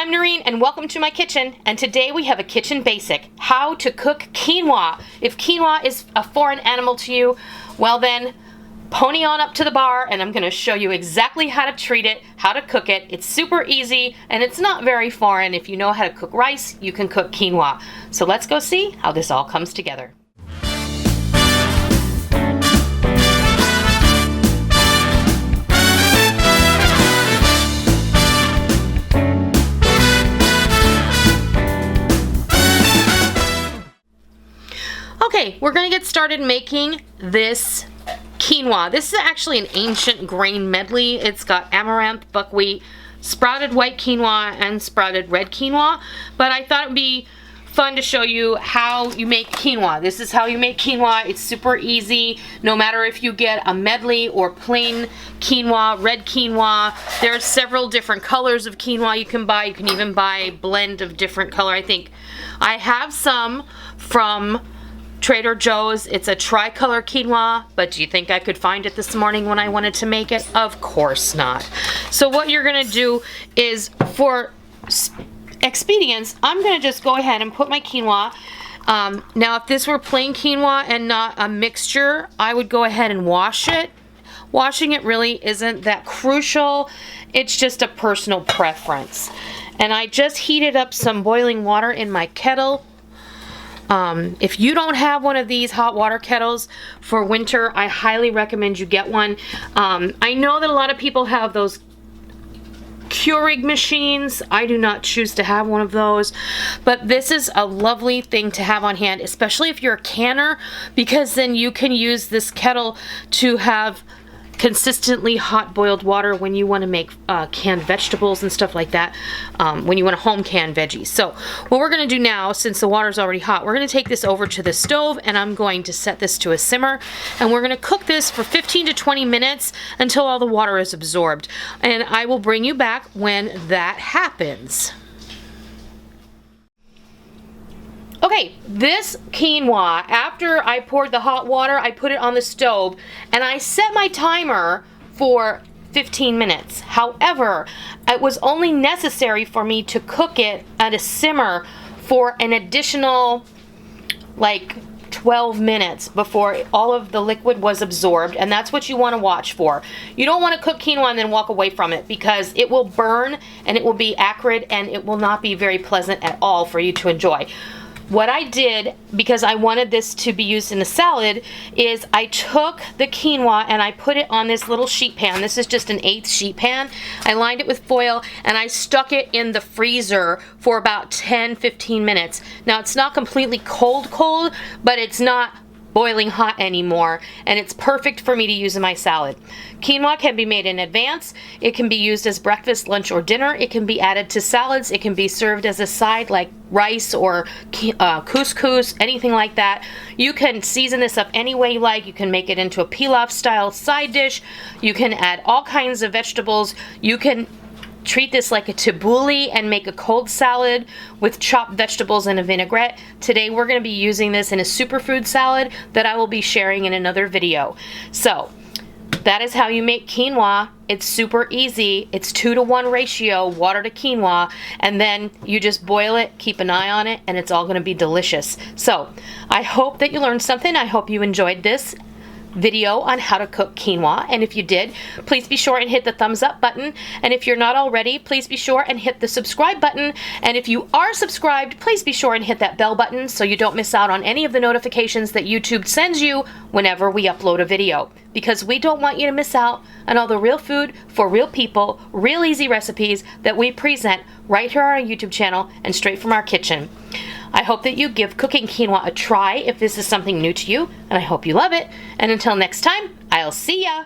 I'm Noreen and welcome to my kitchen, and today we have a kitchen basic, how to cook quinoa. If quinoa is a foreign animal to you, well then pony on up to the bar and I'm going to show you exactly how to treat it, how to cook it. It's super easy and it's not very foreign. If you know how to cook rice, you can cook quinoa. So let's go see how this all comes together. Okay, we're going to get started making this quinoa. This is actually an ancient grain medley. It's got amaranth, buckwheat, sprouted white quinoa, and sprouted red quinoa. But I thought it would be fun to show you how you make quinoa. This is how you make quinoa. It's super easy. No matter if you get a medley or plain quinoa, red quinoa. There's several different colors of quinoa you can buy. You can even buy a blend of different color. I think I have some from Trader Joe's. It's a tricolor quinoa, but do you think I could find it this morning when I wanted to make it? Of course not. So what you're gonna do is, for expedience, I'm gonna just go ahead and put my quinoa. Now if this were plain quinoa and not a mixture, I would go ahead and wash it. Washing it really isn't that crucial. It's just a personal preference. And I just heated up some boiling water in my kettle. If you don't have one of these hot water kettles for winter, I highly recommend you get one. I know that a lot of people have those Keurig machines. I do not choose to have one of those, but this is a lovely thing to have on hand, especially if you're a canner, because then you can use this kettle to have consistently hot boiled water when you want to make canned vegetables and stuff like that, when you want to home can veggies. So what we're going to do now, since the water's already hot, we're going to take this over to the stove and I'm going to set this to a simmer, and we're going to cook this for 15 to 20 minutes until all the water is absorbed, and I will bring you back when that happens. Okay, this quinoa, after I poured the hot water, I put it on the stove and I set my timer for 15 minutes. However, it was only necessary for me to cook it at a simmer for an additional like 12 minutes before all of the liquid was absorbed, and that's what you want to watch for. You don't want to cook quinoa and then walk away from it, because it will burn and it will be acrid and it will not be very pleasant at all for you to enjoy. What I did, because I wanted this to be used in a salad, is I took the quinoa and I put it on this little sheet pan. This is just an 1/8 sheet pan. I lined it with foil and I stuck it in the freezer for about 10-15 minutes. Now it's not completely cold, but it's not boiling hot anymore, and it's perfect for me to use in my salad. Quinoa can be made in advance. It can be used as breakfast, lunch, or dinner. It can be added to salads. It can be served as a side like rice or couscous, anything like that. You can season this up any way you like. You can make it into a pilaf style side dish. You can add all kinds of vegetables. You can treat this like a tabbouleh and make a cold salad with chopped vegetables and a vinaigrette. Today we're going to be using this in a superfood salad that I will be sharing in another video. So that is how you make quinoa. It's super easy. It's 2-to-1 ratio, water to quinoa, and then you just boil it, keep an eye on it, and it's all going to be delicious. So I hope that you learned something. I hope you enjoyed this video on how to cook quinoa, and if you did, please be sure and hit the thumbs up button, and if you're not already, please be sure and hit the subscribe button, and if you are subscribed, please be sure and hit that bell button so you don't miss out on any of the notifications that YouTube sends you whenever we upload a video, because we don't want you to miss out on all the real food for real people, real easy recipes that we present right here on our YouTube channel and straight from our kitchen. I hope that you give cooking quinoa a try if this is something new to you, and I hope you love it. And until next time, I'll see ya!